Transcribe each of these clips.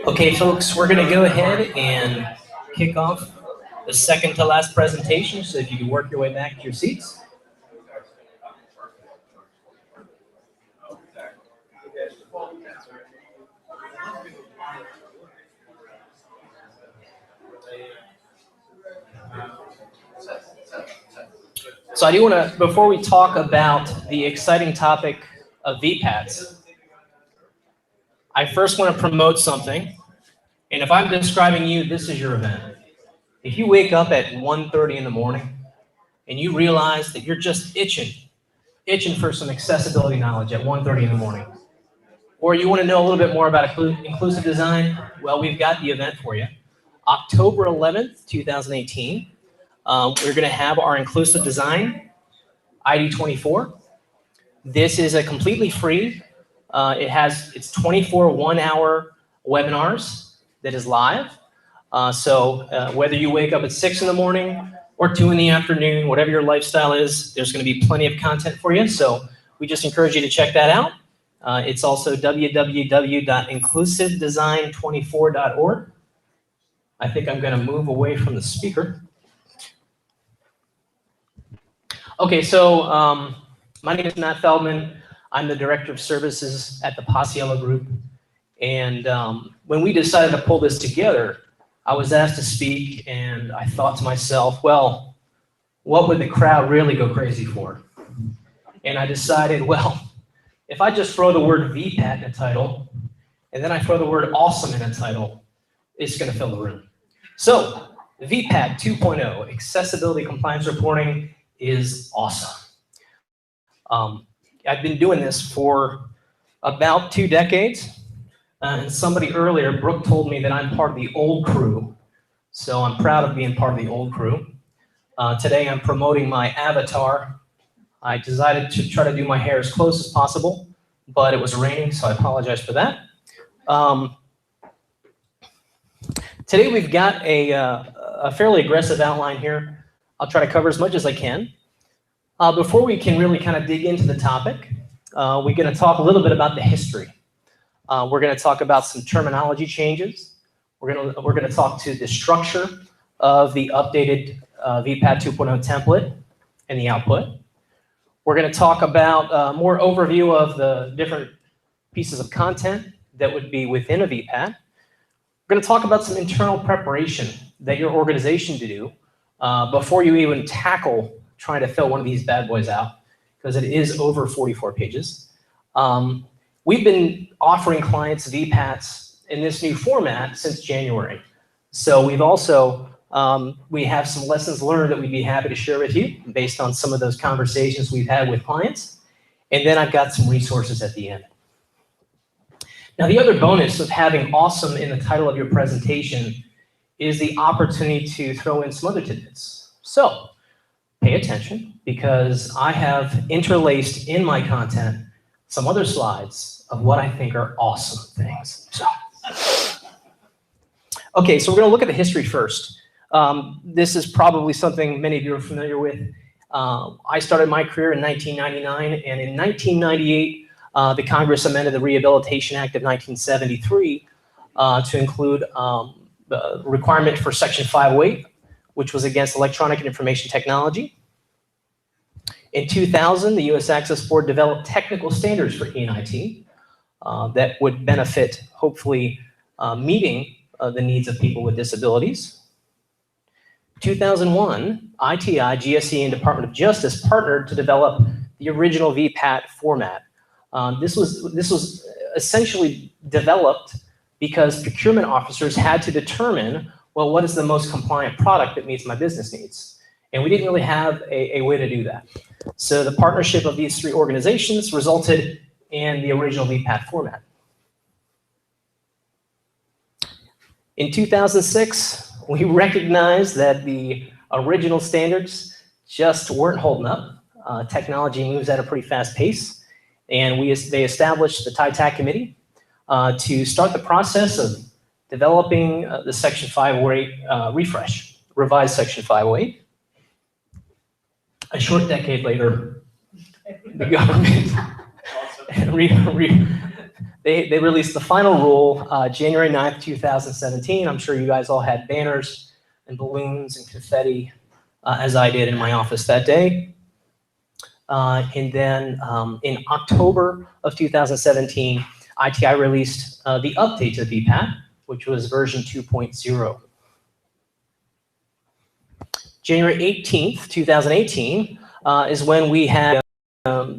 Okay, folks, we're going to go ahead and kick off the second to last presentation, so if you can work your way back to your seats. So I do want to, before we talk about the exciting topic of VPATs, I first want to promote something. And if I'm describing you, this is your event. If you wake up at 1:30 in the morning and you realize that you're just itching for some accessibility knowledge at 1:30 in the morning, or you want to know a little bit more about inclusive design, well, we've got the event for you. October 11th, 2018, we're going to have our inclusive design ID 24. This is a completely free. It's 24 one-hour webinars that is live. So whether you wake up at 6 in the morning or 2 in the afternoon, whatever your lifestyle is, there's going to be plenty of content for you. So we just encourage you to check that out. It's also www.inclusivedesign24.org. I think I'm going to move away from the speaker. Okay, so my name is Matt Feldman. I'm the Director of Services at the Paciello Group. And when we decided to pull this together, I was asked to speak, and I thought to myself, well, what would the crowd really go crazy for? And I decided, well, if I just throw the word VPAT in a title, and then I throw the word awesome in a title, it's going to fill the room. So VPAT 2.0, Accessibility Compliance Reporting, is awesome. I've been doing this for about 2 decades. And somebody earlier, Brooke, told me that I'm part of the old crew. So I'm proud of being part of the old crew. Today I'm promoting my avatar. I decided to try to do my hair as close as possible, but it was raining, so I apologize for that. Today we've got a fairly aggressive outline here. I'll try to cover as much as I can. Before we can really kind of dig into the topic, we're going to talk a little bit about the history. We're going to talk about some terminology changes. We're going to talk to the structure of the updated VPAT 2.0 template and the output. We're going to talk about more overview of the different pieces of content that would be within a VPAT. We're going to talk about some internal preparation that your organization to do before you even tackle trying to fill one of these bad boys out, because it is over 44 pages. We've been offering clients VPATs in this new format since January. So we've also, we have some lessons learned that we'd be happy to share with you based on some of those conversations we've had with clients. And then I've got some resources at the end. Now, the other bonus of having awesome in the title of your presentation is the opportunity to throw in some other tidbits. So pay attention, because I have interlaced in my content some other slides of what I think are awesome things. So, okay, so we're going to look at the history first. This is probably something many of you are familiar with. I started my career in 1999, and in 1998, the Congress amended the Rehabilitation Act of 1973 to include the requirement for Section 508, which was against electronic and information technology. In 2000, the U.S. Access Board developed technical standards for E&IT that would benefit, hopefully, meeting the needs of people with disabilities. 2001, ITI, GSE, and Department of Justice partnered to develop the original VPAT format. This was essentially developed because procurement officers had to determine, well, what is the most compliant product that meets my business needs? And we didn't really have a way to do that. So the partnership of these 3 organizations resulted in the original VPAT format. In 2006, we recognized that the original standards just weren't holding up. Technology moves at a pretty fast pace, and they established the TITAC committee to start the process of developing the Section 508 refresh, revised Section 508. A short decade later, the government they released the final rule January 9th, 2017. I'm sure you guys all had banners and balloons and confetti, as I did in my office that day. And then in October of 2017, ITI released the update to the VPAT, which was version 2.0. January 18th, 2018 is when we had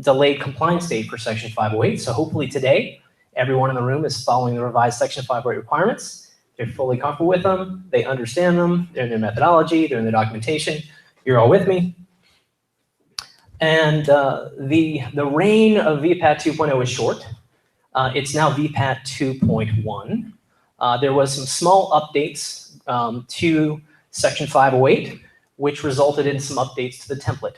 delayed compliance date for Section 508. So hopefully today, everyone in the room is following the revised Section 508 requirements. They're fully comfortable with them. They understand them. They're in their methodology. They're in the documentation. You're all with me. And the reign of VPAT 2.0 is short. It's now VPAT 2.1. There was some small updates to Section 508, which resulted in some updates to the template.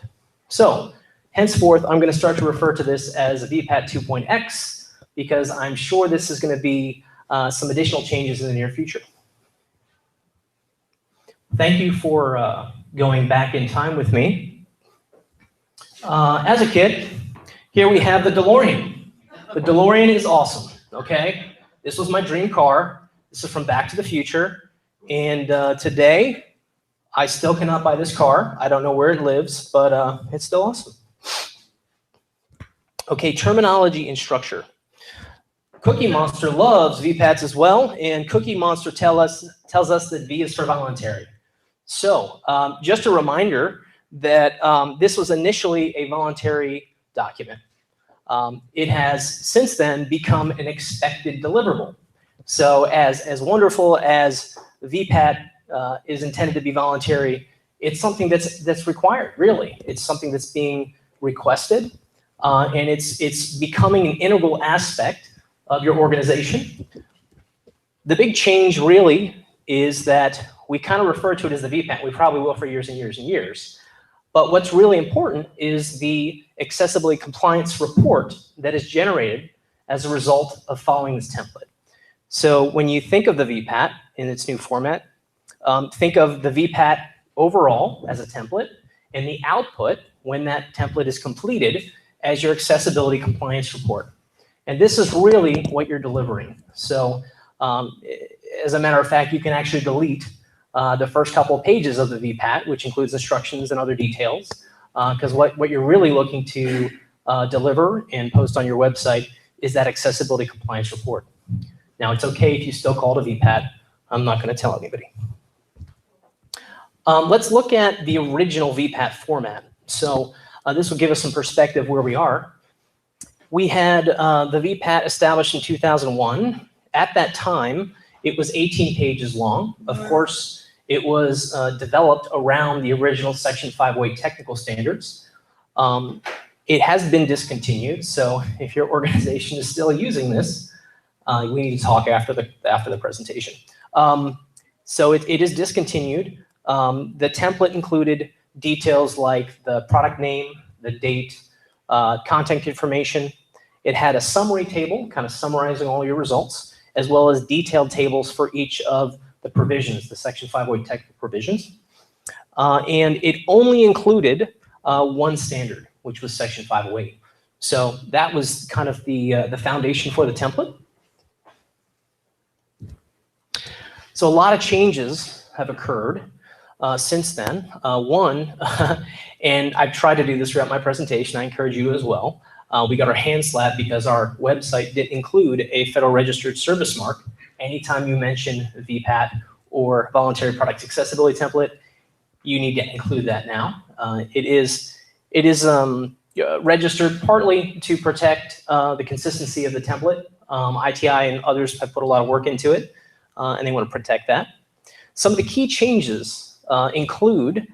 So henceforth, I'm going to start to refer to this as VPAT 2.x because I'm sure this is going to be some additional changes in the near future. Thank you for going back in time with me. As a kid, here we have the DeLorean. The DeLorean is awesome, okay? This was my dream car. This is from Back to the Future. And today, I still cannot buy this car. I don't know where it lives, but it's still awesome. Okay, terminology and structure. Cookie Monster loves VPATs as well, and Cookie Monster tells us that V is for voluntary. So just a reminder that this was initially a voluntary document. It has since then become an expected deliverable. So as wonderful as VPAT is intended to be voluntary, it's something that's required, really. It's something that's being requested, and it's becoming an integral aspect of your organization. The big change really is that we kind of refer to it as the VPAT. We probably will for years and years and years. But what's really important is the accessibility compliance report that is generated as a result of following this template. So when you think of the VPAT in its new format, think of the VPAT overall as a template and the output when that template is completed as your accessibility compliance report. And this is really what you're delivering. So as a matter of fact, you can actually delete the first couple of pages of the VPAT, which includes instructions and other details, because what you're really looking to deliver and post on your website is that accessibility compliance report. Now, it's okay if you still call it a VPAT. I'm not going to tell anybody. Let's look at the original VPAT format. So this will give us some perspective where we are. We had the VPAT established in 2001. At that time, it was 18 pages long. Of course, it was developed around the original Section 508 technical standards. It has been discontinued, so if your organization is still using this, we need to talk after the presentation. So it is discontinued. The template included details like the product name, the date, contact information. It had a summary table, kind of summarizing all your results, as well as detailed tables for each of the provisions, the Section 508 technical provisions. And it only included one standard, which was Section 508. So that was kind of the foundation for the template. So a lot of changes have occurred since then. One, and I've tried to do this throughout my presentation, I encourage you as well. We got our hands slapped because our website didn't include a Federal Registered Service Mark. Anytime you mention VPAT or Voluntary Product Accessibility Template, you need to include that now. It is registered partly to protect the consistency of the template. ITI and others have put a lot of work into it, and they want to protect that. Some of the key changes include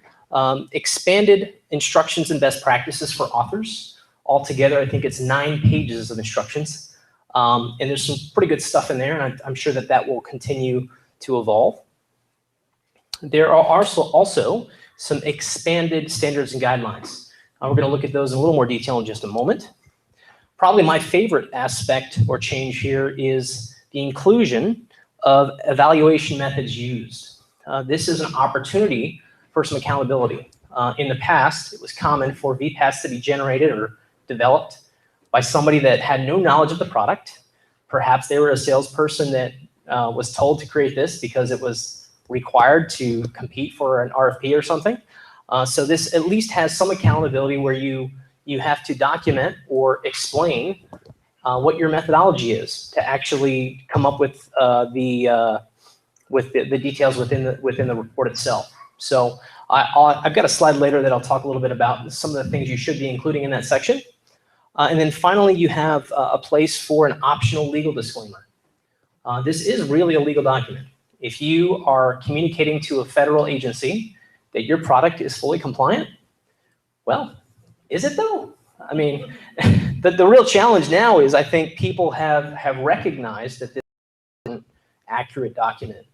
expanded instructions and best practices for authors. Altogether, I think it's 9 pages of instructions. And there's some pretty good stuff in there, and I'm sure that will continue to evolve. There are also some expanded standards and guidelines. We're going to look at those in a little more detail in just a moment. Probably my favorite aspect or change here is the inclusion of evaluation methods used. This is an opportunity for some accountability. In the past, it was common for VPATs to be generated or developed by somebody that had no knowledge of the product, Perhaps they were a salesperson that was told to create this because it was required to compete for an RFP or something. So this at least has some accountability where you have to document or explain what your methodology is to actually come up with the details within the report itself. So I've got a slide later that I'll talk a little bit about some of the things you should be including in that section. And then finally, you have a place for an optional legal disclaimer. This is really a legal document. If you are communicating to a federal agency that your product is fully compliant, well, is it though? I mean, the real challenge now is I think people have recognized that this is an accurate document.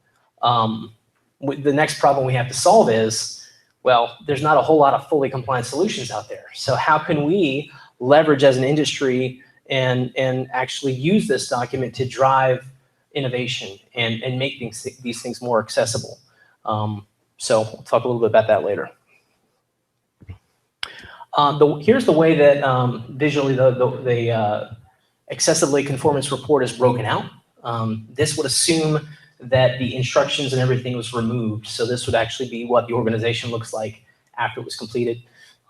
The next problem we have to solve is, well, there's not a whole lot of fully compliant solutions out there. So how can we leverage as an industry and actually use this document to drive innovation and make these things more accessible? So we'll talk a little bit about that later. Here's the way that visually the accessibility conformance report is broken out. This would assume that the instructions and everything was removed. So this would actually be what the organization looks like after it was completed.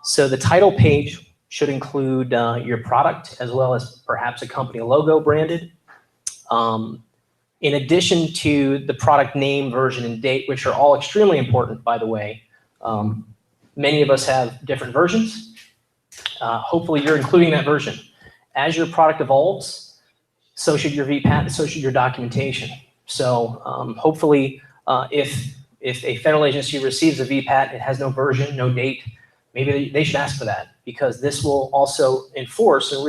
So the title page should include your product as well as perhaps a company logo branded. In addition to the product name, version, and date, which are all extremely important, by the way. Many of us have different versions. Hopefully you're including that version. As your product evolves, so should your VPAT, so should your documentation. So hopefully if a federal agency receives a VPAT, it has no version, no date, maybe they should ask for that, because this will also enforce and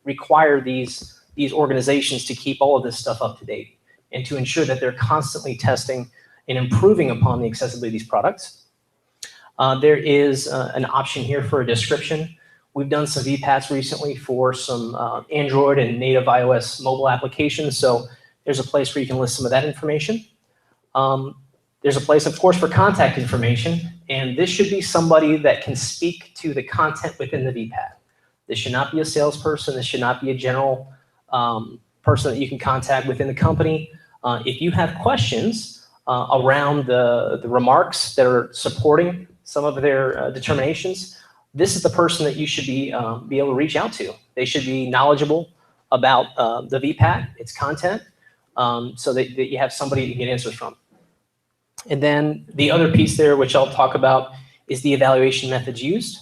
require these organizations to keep all of this stuff up to date and to ensure that they're constantly testing and improving upon the accessibility of these products. There is an option here for a description. We've done some VPATs recently for some Android and native iOS mobile applications, so there's a place where you can list some of that information. There's a place, of course, for contact information, and this should be somebody that can speak to the content within the VPAT. This should not be a salesperson. This should not be a general person that you can contact within the company. If you have questions around the remarks that are supporting some of their determinations, this is the person that you should be able to reach out to. They should be knowledgeable about the VPAT, its content, so that you have somebody to get answers from. And then the other piece there, which I'll talk about, is the evaluation methods used.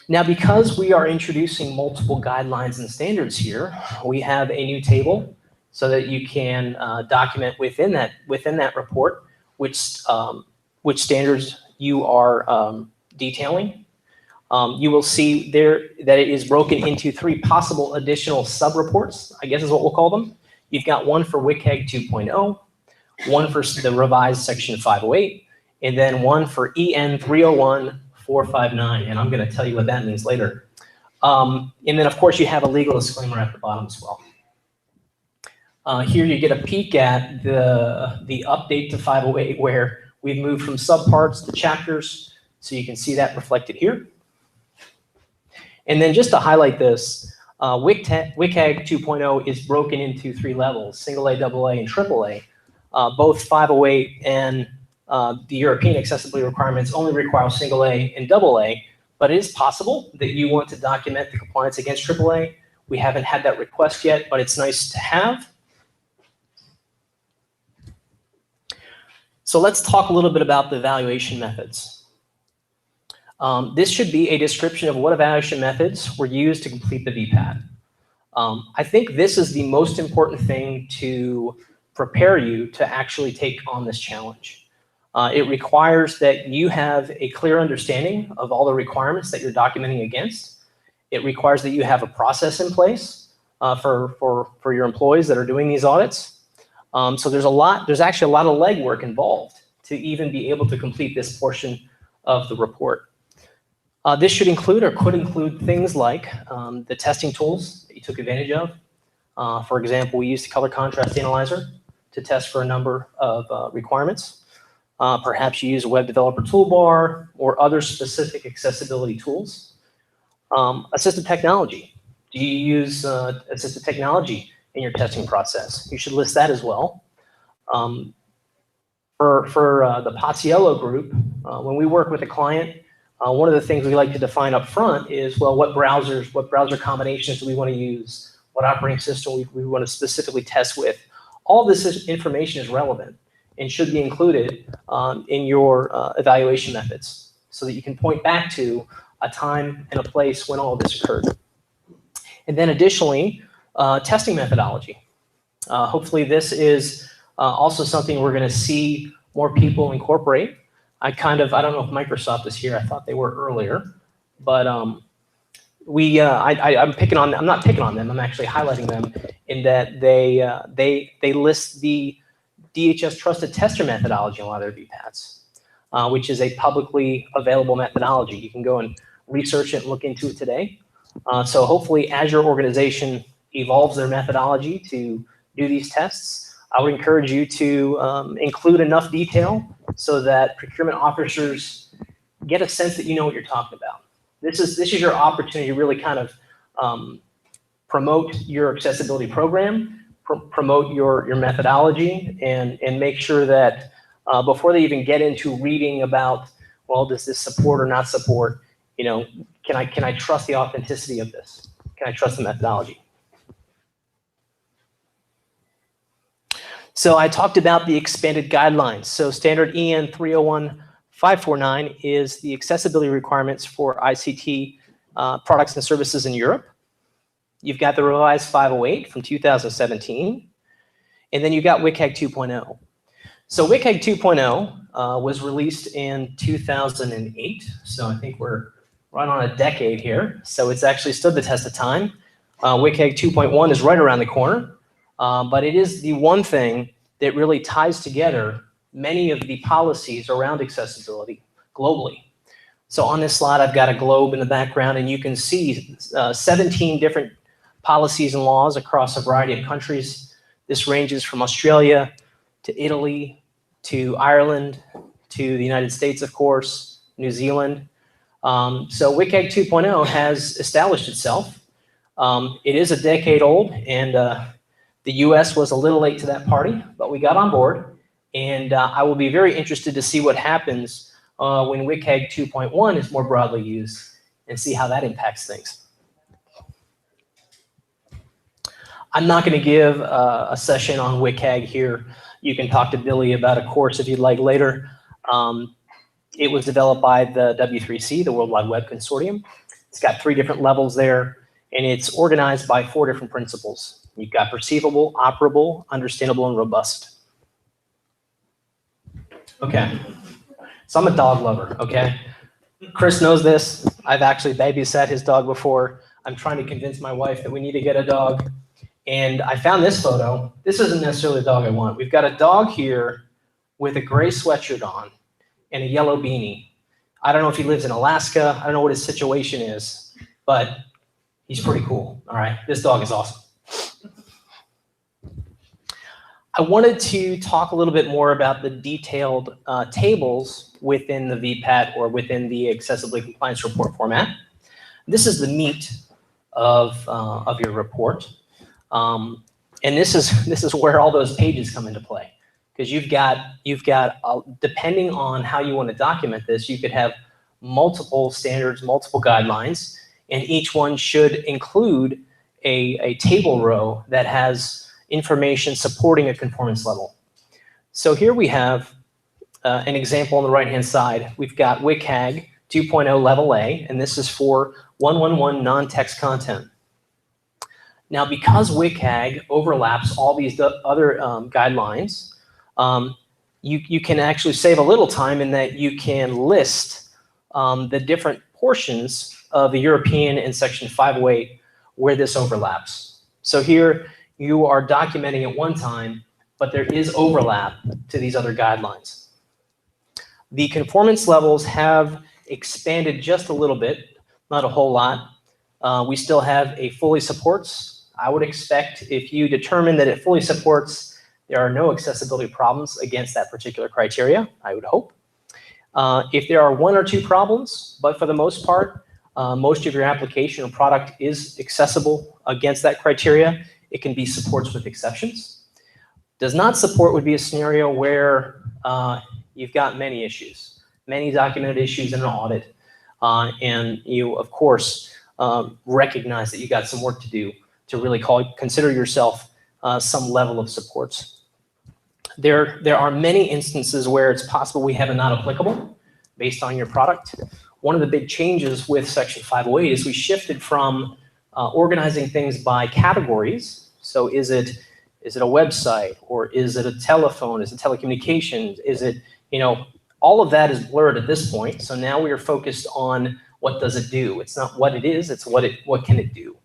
Now, because we are introducing multiple guidelines and standards here, we have a new table so that you can document within that report which standards you are detailing. You will see there that it is broken into 3 possible additional sub-reports, I guess is what we'll call them. You've got one for VPAT 2.0, one for the revised section 508, and then one for EN 301-459, and I'm going to tell you what that means later. And then, of course, you have a legal disclaimer at the bottom as well. Here you get a peek at the update to 508, where we've moved from subparts to chapters, so you can see that reflected here. And then just to highlight this, VPAT 2.0 is broken into 3 levels, single A, double A, and triple A. Both 508 and the European accessibility requirements only require single A and double A, but it is possible that you want to document the compliance against triple A. We haven't had that request yet, but it's nice to have. So let's talk a little bit about the evaluation methods. This should be a description of what evaluation methods were used to complete the VPAT. I think this is the most important thing to prepare you to actually take on this challenge. It requires that you have a clear understanding of all the requirements that you're documenting against. It requires that you have a process in place for your employees that are doing these audits. So there's actually a lot of legwork involved to even be able to complete this portion of the report. This should include or could include things like the testing tools that you took advantage of. For example, we used the color contrast analyzer to test for a number of requirements. Perhaps you use a web developer toolbar or other specific accessibility tools. Assistive technology. Do you use assistive technology in your testing process. You should list that as well. For the Paciello group, when we work with a client, one of the things we like to define up front is, well, what browser combinations do we want to use? What operating system we want to specifically test with? All this information is relevant and should be included in your evaluation methods so that you can point back to a time and a place when all of this occurred. And then additionally, testing methodology. Hopefully this is also something we're going to see more people incorporate. I don't know if Microsoft is here. I thought they were earlier, but I'm not picking on them. I'm actually highlighting them in that they list the DHS trusted tester methodology in a lot of their VPATs, which is a publicly available methodology. You can go and research it and look into it today. So hopefully as your organization evolves their methodology to do these tests, I would encourage you to include enough detail so that procurement officers get a sense that you know what you're talking about. This is your opportunity to really kind of promote your accessibility program, promote your methodology, and make sure that before they even get into reading about, well, does this support or not support, you know, can I trust the authenticity of this? Can I trust the methodology? So I talked about the expanded guidelines. So standard EN 301-549 is the accessibility requirements for ICT products and services in Europe. You've got the revised 508 from 2017, and then you got WCAG 2.0. So WCAG 2.0 was released in 2008. So I think we're right on a decade here. So it's actually stood the test of time. WCAG 2.1 is right around the corner. But it is the one thing that really ties together many of the policies around accessibility globally. So on this slide, I've got a globe in the background, and you can see 17 different policies and laws across a variety of countries. This ranges from Australia to Italy to Ireland to the United States, of course, New Zealand. So WCAG 2.0 has established itself. It is a decade old, and the US was a little late to that party, but we got on board, and I will be very interested to see what happens when WCAG 2.1 is more broadly used and see how that impacts things. I'm not going to give a session on WCAG here. You can talk to Billy about a course if you'd like later. It was developed by the W3C, the World Wide Web Consortium. It's got 3 different levels there, and it's organized by 4 different principles. You've got perceivable, operable, understandable, and robust. Okay, so I'm a dog lover, okay? Chris knows this. I've actually babysat his dog before. I'm trying to convince my wife that we need to get a dog. And I found this photo. This isn't necessarily the dog I want. We've got a dog here with a gray sweatshirt on and a yellow beanie. I don't know if he lives in Alaska. I don't know what his situation is, but he's pretty cool, all right? This dog is awesome. I wanted to talk a little bit more about the detailed tables within the VPAT or within the Accessibility Compliance Report format. This is the meat of your report, and this is where all those pages come into play, because you've got depending on how you want to document this, you could have multiple standards, multiple guidelines, and each one should include a table row that has information supporting a conformance level. So here we have an example on the right-hand side. We've got WCAG 2.0 Level A, and this is for 111 non-text content. Now, because WCAG overlaps all these other guidelines, you can actually save a little time in that you can list the different portions of the European in Section 508 where this overlaps. So here, you are documenting at one time, but there is overlap to these other guidelines. The conformance levels have expanded just a little bit, not a whole lot. We still have a fully supports. I would expect if you determine that it fully supports, there are no accessibility problems against that particular criteria, I would hope. If there are 1 or 2 problems, but for the most part, most of your application or product is accessible against that criteria, it can be supports with exceptions. Does not support would be a scenario where you've got many issues, many documented issues in an audit, and you, of course, recognize that you got some work to do to really consider yourself some level of supports. There are many instances where it's possible we have a not applicable based on your product. One of the big changes with Section 508 is we shifted from organizing things by categories. So is it a website, or is it a telephone? Is it telecommunications? Is it, all of that is blurred at this point. So now we are focused on what does it do? It's not what it is, it's what can it do?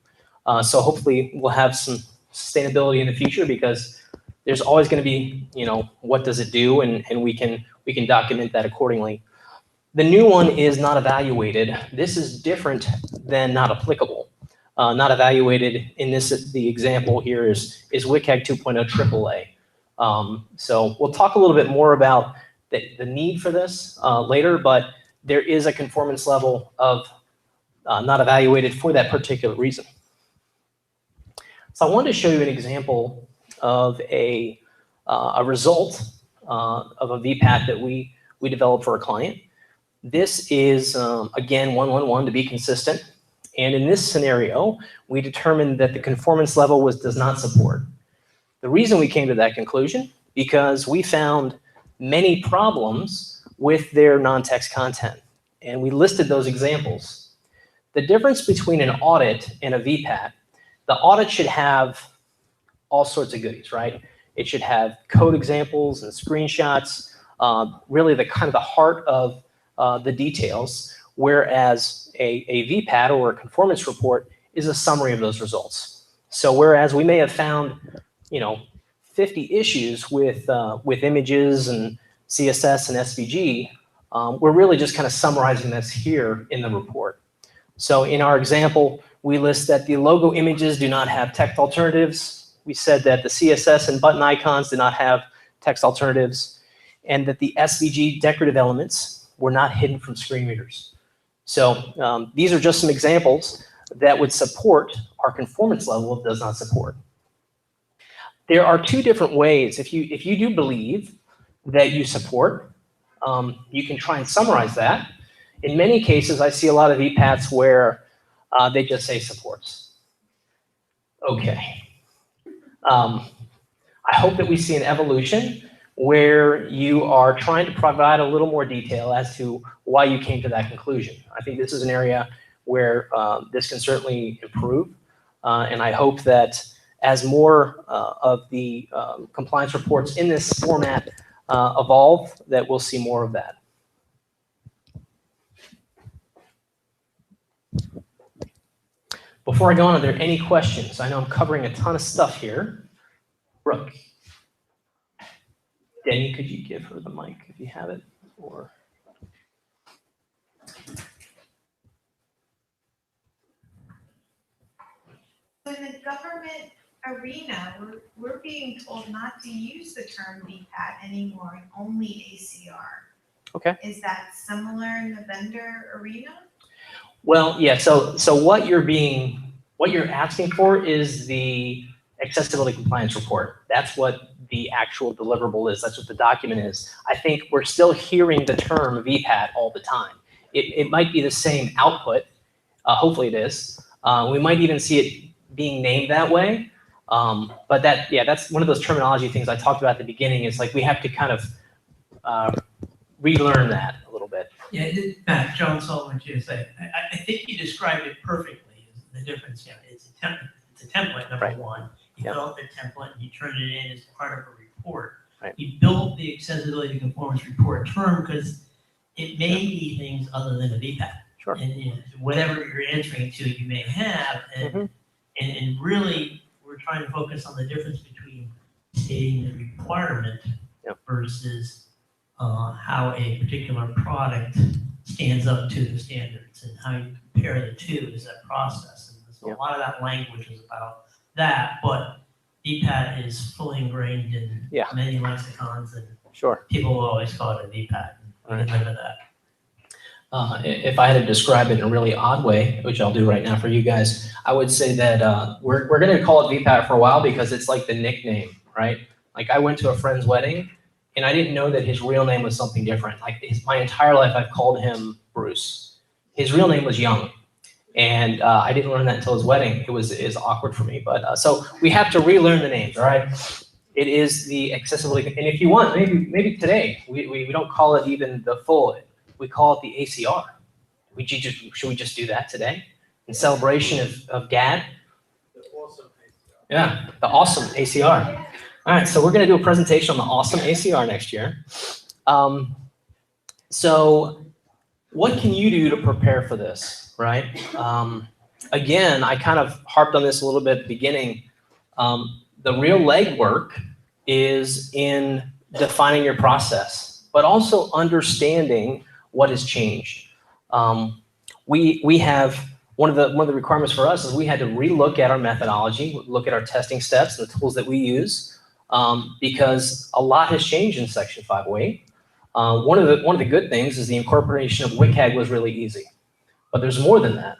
So hopefully we'll have some sustainability in the future, because there's always going to be, what does it do? And we can document that accordingly. The new one is not evaluated. This is different than not applicable. Not evaluated in the example here is WCAG 2.0 AAA. So we'll talk a little bit more about the need for this later, but there is a conformance level of not evaluated for that particular reason. So I wanted to show you an example of a result of a VPAT that we developed for a client. This is, again, 111 to be consistent. And in this scenario, we determined that the conformance level does not support. The reason we came to that conclusion, because we found many problems with their non-text content. And we listed those examples. The difference between an audit and a VPAT, the audit should have all sorts of goodies, right? It should have code examples and screenshots, really the kind of the heart of the details, whereas a VPAT or a conformance report is a summary of those results. So whereas we may have found, 50 issues with images and CSS and SVG, we're really just kind of summarizing this here in the report. So in our example, we list that the logo images do not have text alternatives. We said that the CSS and button icons do not have text alternatives, and that the SVG decorative elements were not hidden from screen readers. So these are just some examples that would support our conformance level of does not support. There are two different ways. If you do believe that you support, you can try and summarize that. In many cases, I see a lot of VPATs where they just say supports. Okay. I hope that we see an evolution where you are trying to provide a little more detail as to why you came to that conclusion. I think this is an area where this can certainly improve. And I hope that as more of the compliance reports in this format evolve, that we'll see more of that. Before I go on, are there any questions? I know I'm covering a ton of stuff here. Brooke. Denny, could you give her the mic if you have it? Or in the government arena, we're being told not to use the term VPAT anymore, only ACR. Okay. Is that similar in the vendor arena? Well, yeah. So what you're asking for is the accessibility compliance report. That's what the actual deliverable is. That's what the document is. I think we're still hearing the term VPAT all the time. It might be the same output. Hopefully it is. We might even see it being named that way. But that's one of those terminology things I talked about at the beginning. Is like we have to kind of relearn that a little bit. Yeah, Matt, John Sullivan, GSA. I think you described it perfectly. The difference, it's a template, number Right. one. You develop a template and you turn it in as part of a report. Right. You build the accessibility conformance report term because it may be things other than a VPAT. Sure. And whatever you're answering to, you may have. And, and really, we're trying to focus on the difference between stating the requirement versus how a particular product stands up to the standards and how you compare the two is that process. And so a lot of that language is about that, but VPAT is fully ingrained in many lexicons, and Sure. people will always call it a VPAT. And we can live with if I had to describe it in a really odd way, which I'll do right now for you guys, I would say that we're going to call it VPAT for a while because it's like the nickname, right? Like I went to a friend's wedding and I didn't know that his real name was something different. Like my entire life, I've called him Bruce. His real name was Young. And I didn't learn that until his wedding. It was awkward for me. But so we have to relearn the names, all right? It is the accessibility. And if you want, maybe today, we don't call it even the full, we call it the ACR. Should we just do that today? In celebration of GAD? The awesome ACR. Yeah, the awesome ACR. All right, so we're going to do a presentation on the awesome ACR next year. So what can you do to prepare for this, right? Again, I kind of harped on this a little bit at the beginning. The real legwork is in defining your process, but also understanding what has changed. We have one of the requirements for us is we had to relook at our methodology, look at our testing steps, and the tools that we use, because a lot has changed in Section 508. One of the good things is the incorporation of WCAG was really easy, but there's more than that.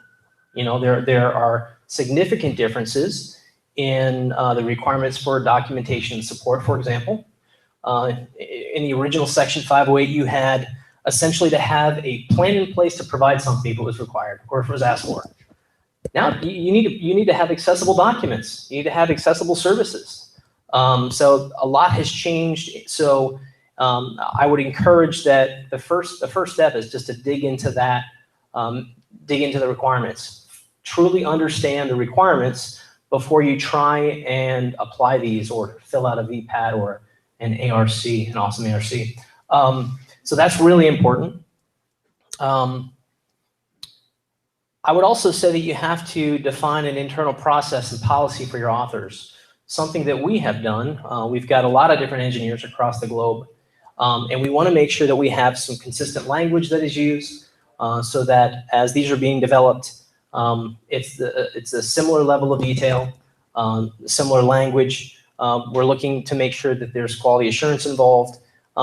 You know, there are significant differences in the requirements for documentation and support, for example. In the original Section 508, you had essentially to have a plan in place to provide something if it was required or if it was asked for. Now you need to have accessible documents. You need to have accessible services. So a lot has changed. So I would encourage that the first step is just to dig into that, dig into the requirements. Truly understand the requirements before you try and apply these or fill out a VPAT or an ARC, an awesome ARC. So that's really important. I would also say that you have to define an internal process and policy for your authors, something that we have done. We've got a lot of different engineers across the globe, and we want to make sure that we have some consistent language that is used so that as these are being developed, it's a similar level of detail, similar language. We're looking to make sure that there's quality assurance involved.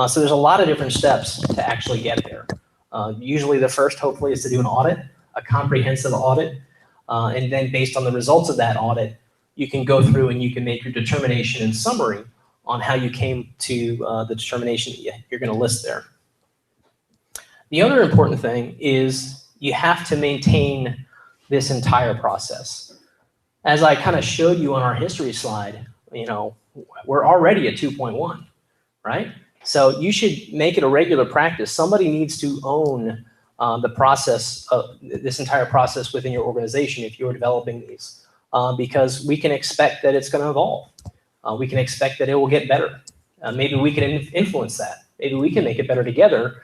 So there's a lot of different steps to actually get there. Usually the first, hopefully, is to do an audit, a comprehensive audit. And then based on the results of that audit, you can go through and you can make your determination and summary on how you came to the determination that you're going to list there. The other important thing is you have to maintain this entire process. As I kind of showed you on our history slide, you know, we're already at 2.1, right? So you should make it a regular practice. Somebody needs to own the process of this entire process within your organization if you're developing these, because we can expect that it's going to evolve. We can expect that it will get better. Maybe we can influence that. Maybe we can make it better together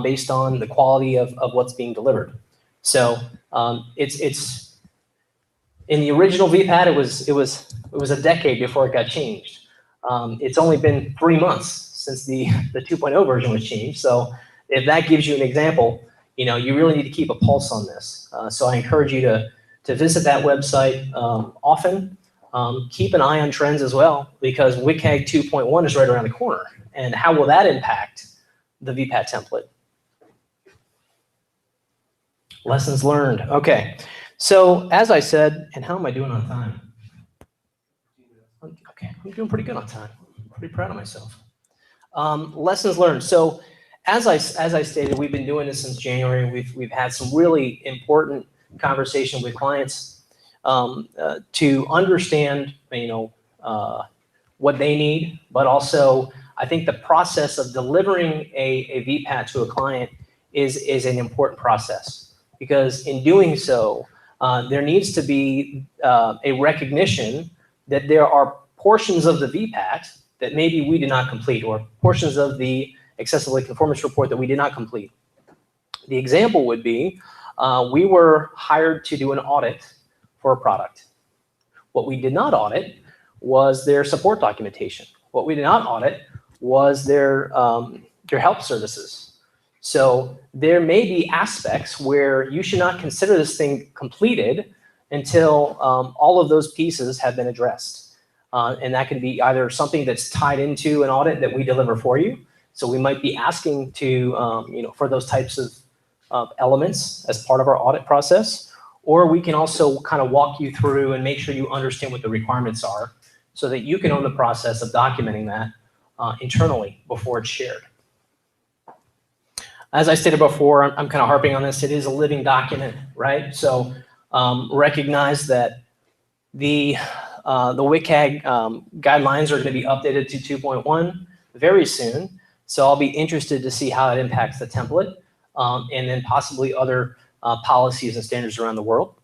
based on the quality of what's being delivered. So it's in the original VPAT, it was a decade before it got changed. It's only been 3 months since the 2.0 version was changed. So if that gives you an example, you know, you really need to keep a pulse on this. So I encourage you to visit that website often. Keep an eye on trends as well, because WCAG 2.1 is right around the corner. And how will that impact the VPAT template? Lessons learned. Okay. So as I said, and how am I doing on time? Okay, I'm doing pretty good on time. Pretty proud of myself. Lessons learned. So as I stated, we've been doing this since January. We've had some really important conversation with clients to understand, you know, what they need, but also I think the process of delivering a VPAT to a client is an important process, because in doing so, there needs to be a recognition that there are portions of the VPAT that maybe we did not complete, or portions of the accessibility conformance report that we did not complete. The example would be, we were hired to do an audit for a product. What we did not audit was their support documentation. What we did not audit was their help services. So there may be aspects where you should not consider this thing completed until all of those pieces have been addressed. And that can be either something that's tied into an audit that we deliver for you. So we might be asking to, you know, for those types of elements as part of our audit process, or we can also kind of walk you through and make sure you understand what the requirements are so that you can own the process of documenting that internally before it's shared. As I stated before, I'm kind of harping on this, it is a living document, right? So recognize that the WCAG guidelines are going to be updated to 2.1 very soon. So I'll be interested to see how it impacts the template and then possibly other policies and standards around the world.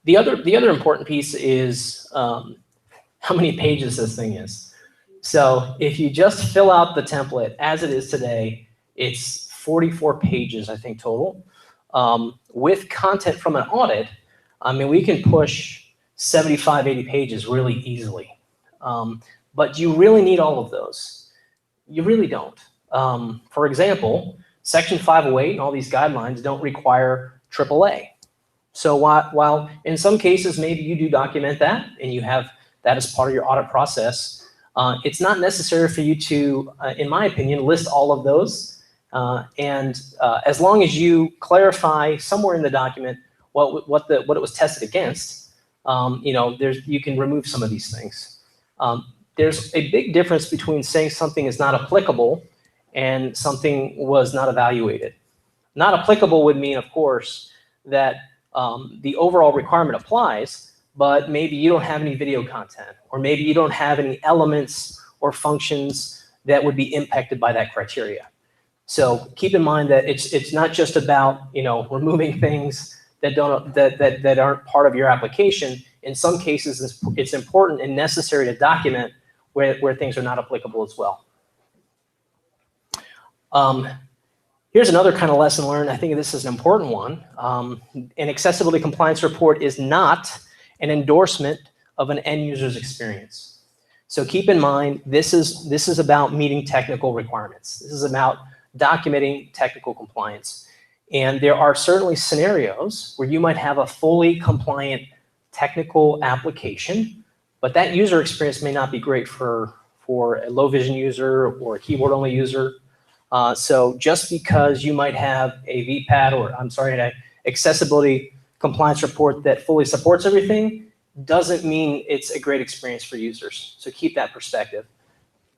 The other important piece is how many pages this thing is. So if you just fill out the template as it is today, it's 44 pages, I think, total. With content from an audit, I mean, we can push 75, 80 pages really easily. But you really need all of those. You really don't. For example, Section 508 and all these guidelines don't require AAA. So while in some cases maybe you do document that and you have that as part of your audit process, it's not necessary for you to, in my opinion, list all of those. As long as you clarify somewhere in the document what it was tested against, you can remove some of these things. There's a big difference between saying something is not applicable and something was not evaluated. Not applicable would mean, of course, that the overall requirement applies, but maybe you don't have any video content, or maybe you don't have any elements or functions that would be impacted by that criteria. So keep in mind that it's not just about removing things that aren't part of your application. In some cases, it's important and necessary to document where things are not applicable as well. Here's another kind of lesson learned. I think this is an important one. An accessibility compliance report is not an endorsement of an end user's experience. So keep in mind, this is about meeting technical requirements. This is about documenting technical compliance. And there are certainly scenarios where you might have a fully compliant technical application, but that user experience may not be great for a low vision user or a keyboard only user. So just because you might have a VPAT an accessibility compliance report that fully supports everything doesn't mean it's a great experience for users. So keep that perspective.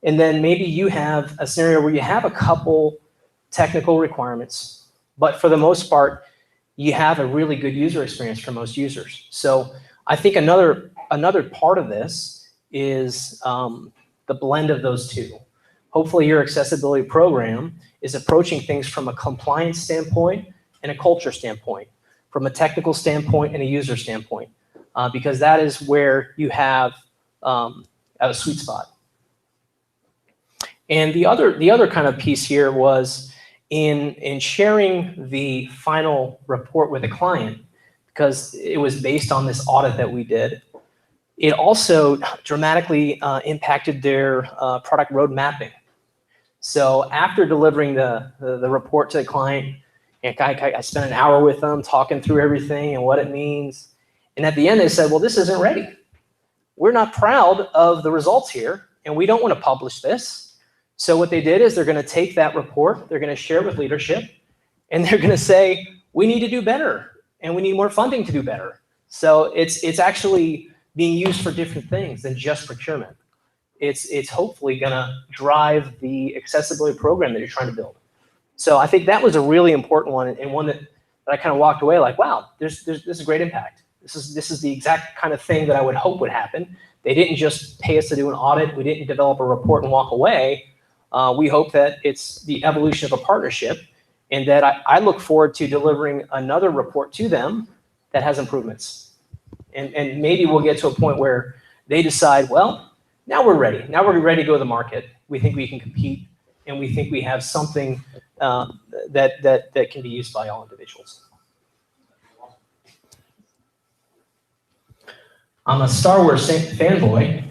And then maybe you have a scenario where you have a couple technical requirements, but for the most part, you have a really good user experience for most users. So I think another part of this is the blend of those two. Hopefully your accessibility program is approaching things from a compliance standpoint and a culture standpoint, from a technical standpoint and a user standpoint, because that is where you have a sweet spot. And the other kind of piece here was in sharing the final report with a client, because it was based on this audit that we did, it also dramatically impacted their product road mapping. So after delivering the report to the client, I spent an hour with them talking through everything and what it means. And at the end, they said, well, this isn't ready. We're not proud of the results here, and we don't want to publish this. So what they did is they're going to take that report, they're going to share it with leadership, and they're going to say, we need to do better, and we need more funding to do better. So it's actually being used for different things than just procurement. It's hopefully going to drive the accessibility program that you're trying to build. So I think that was a really important one, and one that I kind of walked away like, wow, this is a great impact. This is the exact kind of thing that I would hope would happen. They didn't just pay us to do an audit. We didn't develop a report and walk away. We hope that it's the evolution of a partnership, and that I look forward to delivering another report to them that has improvements. And maybe we'll get to a point where they decide, well, now we're ready. Now we're ready to go to the market. We think we can compete, and we think we have something that can be used by all individuals. I'm a Star Wars fanboy.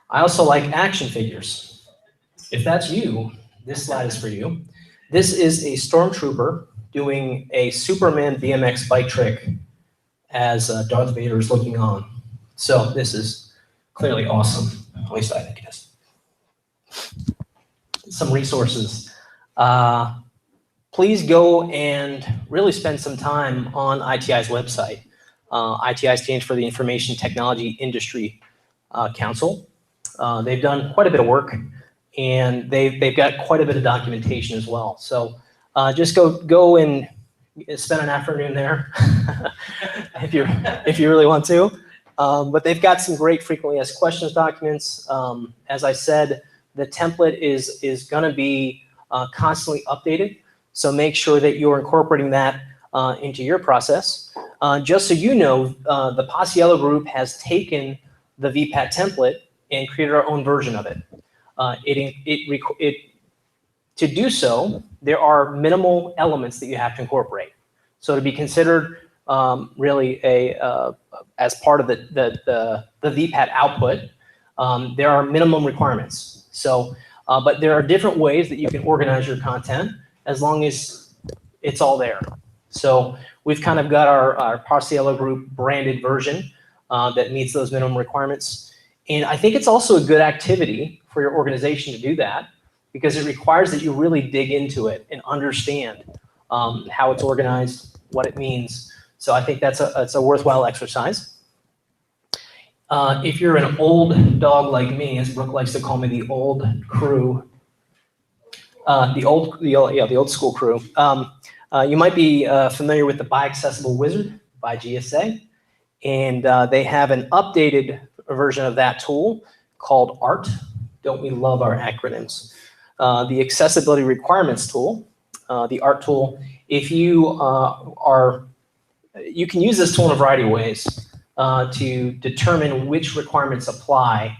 I also like action figures. If that's you, this slide is for you. This is a stormtrooper doing a Superman BMX bike trick as Darth Vader is looking on. So this is clearly awesome. At least I think it is. Some resources. please go and really spend some time on ITI's website. ITI stands for the Information Technology Industry Council. They've done quite a bit of work, and they've got quite a bit of documentation as well. So just go and spend an afternoon there if you really want to. But they've got some great frequently asked questions documents. As I said, the template is going to be constantly updated. So make sure that you're incorporating that into your process. Just so you know, the Paciello group has taken the VPAT template and created our own version of it. To do so, there are minimal elements that you have to incorporate. So to be considered really as part of the VPAT output, there are minimum requirements. So, but there are different ways that you can organize your content as long as it's all there. So we've kind of got our Paciello group branded version that meets those minimum requirements. And I think it's also a good activity for your organization to do that, because it requires that you really dig into it and understand how it's organized, what it means. So I think that's a worthwhile exercise. If you're an old dog like me, as Brooke likes to call me, the old crew, the old school crew, you might be familiar with the Buy Accessible Wizard by GSA, and they have an updated version of that tool called ART. Don't we love our acronyms? The Accessibility Requirements tool, the ART tool. If you you can use this tool in a variety of ways to determine which requirements apply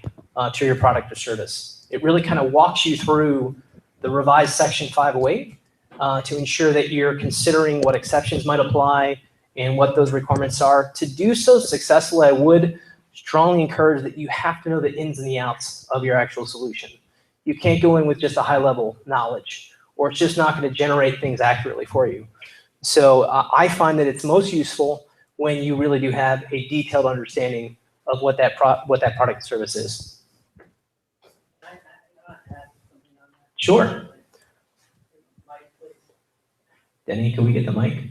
to your product or service. It really kind of walks you through the revised Section 508 to ensure that you're considering what exceptions might apply and what those requirements are. To do so successfully, I would strongly encourage that you have to know the ins and the outs of your actual solution. You can't go in with just a high-level knowledge, or it's just not going to generate things accurately for you. So I find that it's most useful when you really do have a detailed understanding of what that product and service is. Sure. Denny, can we get the mic?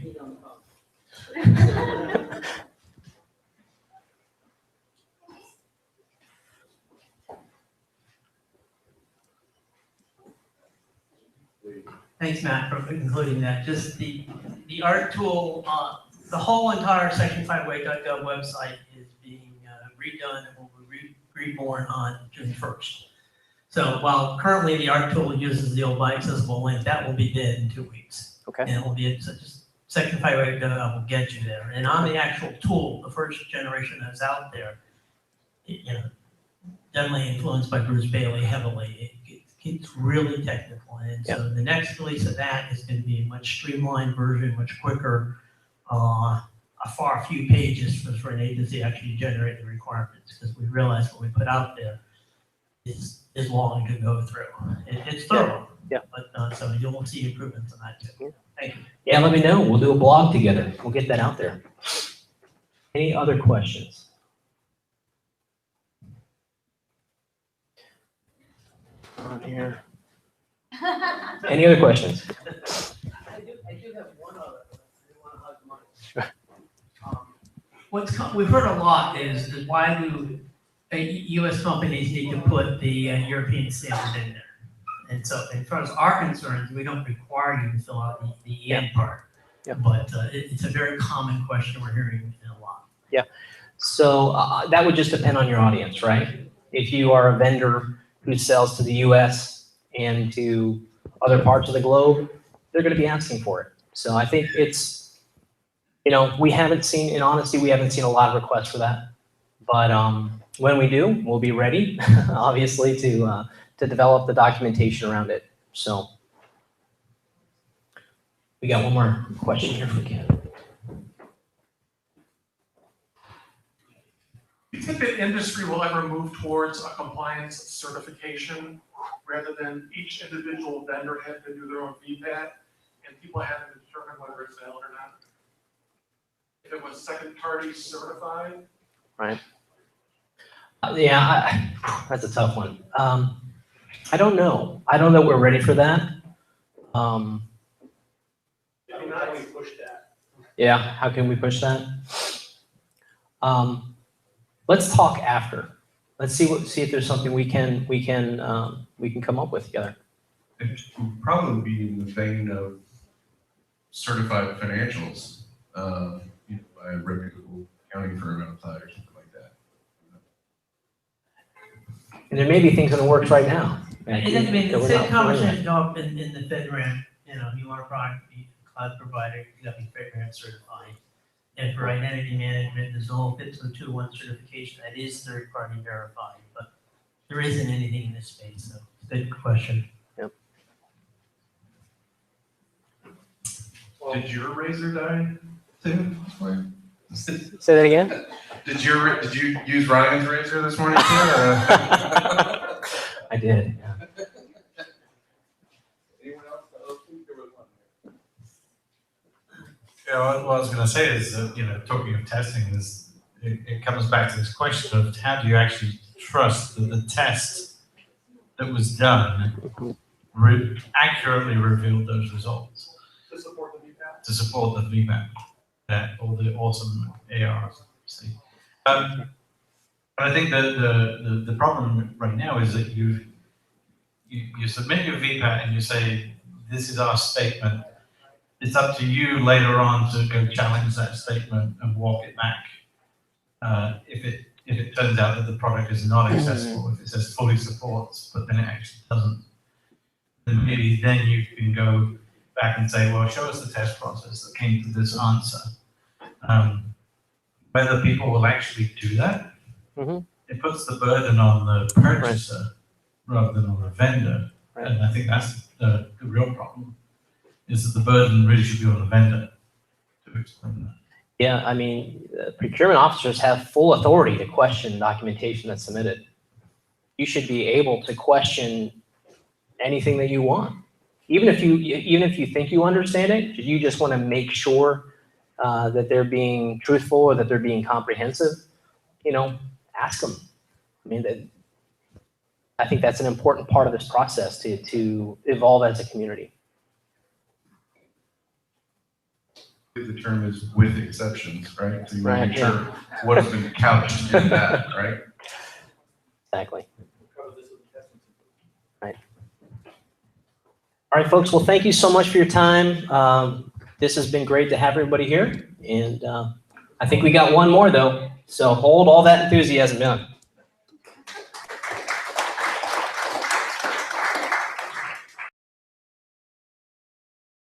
Thanks, Matt, for including that. Just the ART tool, the whole entire Section 508.gov website is being redone and will be reborn on June 1st. So while currently the ART tool uses the old Buy Accessible link, that will be dead in 2 weeks. Okay. And it will be just Section 508.gov will get you there. And on the actual tool, the first generation that's out there, definitely influenced by Bruce Bailey heavily. It's really technical, and so the next release of that is going to be a much streamlined version, much quicker, a far few pages for an agency to actually generate the requirements, because we realize what we put out there is long to go through. It's thorough, but so you'll see improvements on that too. Thank you. Yeah, let me know. We'll do a blog together. We'll get that out there. Any other questions? On here. Any other questions? I do have one other. Sure. We've heard a lot is why do U.S. companies need to put the European standard in there? And so, as far as our concerns, we don't require you to fill out the EN part. Yeah. But it's a very common question we're hearing a lot. Yeah. So that would just depend on your audience, right? If you are a vendor who sells to the U.S. and to other parts of the globe, they're going to be asking for it. So I think it's, we haven't seen, in honesty, we haven't seen a lot of requests for that. But when we do, we'll be ready, obviously, to develop the documentation around it. So we got one more question here for Ken. Do you think that industry will ever move towards a compliance certification rather than each individual vendor having to do their own VPAT and people having to determine whether it's valid or not? If it was second party certified? Right. That's a tough one. I don't know. I don't know we're ready for that. how do we push that? Yeah, how can we push that? Let's talk after. Let's see if there's something we can come up with together. It would probably be in the vein of certified financials, by a reputable accounting firm outside or something like that. And there may be things in the works right now. And then, I mean, that the we're same not familiar with. conversation come up in the FedRAMP, you want a product to be a cloud provider, you gotta be FedRAMP certified. And for identity management, there's a whole FIPS 2.1 certification that is third-party verified, but there isn't anything in this space, so it's a good question. Did your razor die too? Say that again? Did you use Ryan's razor this morning too? I did. Yeah. Anyone else? I think there was one. Yeah, what I was going to say is that, talking of testing, it comes back to this question of how do you actually trust that the test that was done accurately revealed those results To support the VPAT. to support the VPAT, all the awesome ARs. But I think that the problem right now is that you submit your VPAT and you say, this is our statement. It's up to you later on to go challenge that statement and walk it back. If it turns out that the product is not accessible, if it says fully supports, but then it actually doesn't, then maybe then you can go back and say, well, show us the test process that came to this answer. Whether people will actually do that, it puts the burden on the purchaser rather than on the vendor. Right. And I think that's the real problem, is that the burden really should be on the vendor to explain that. Yeah, I mean, procurement officers have full authority to question documentation that's submitted. You should be able to question anything that you want. Even if you think you understand it, you just want to make sure that they're being truthful or that they're being comprehensive, ask them. I mean, I think that's an important part of this process to evolve as a community. The term is with exceptions, right? So you want to Right, make sure what's been couched in that, right? Exactly. Cover this with the testing. Right. All right, folks. Well, thank you so much for your time. This has been great to have everybody here. And I think we got one more, though. So hold all that enthusiasm down.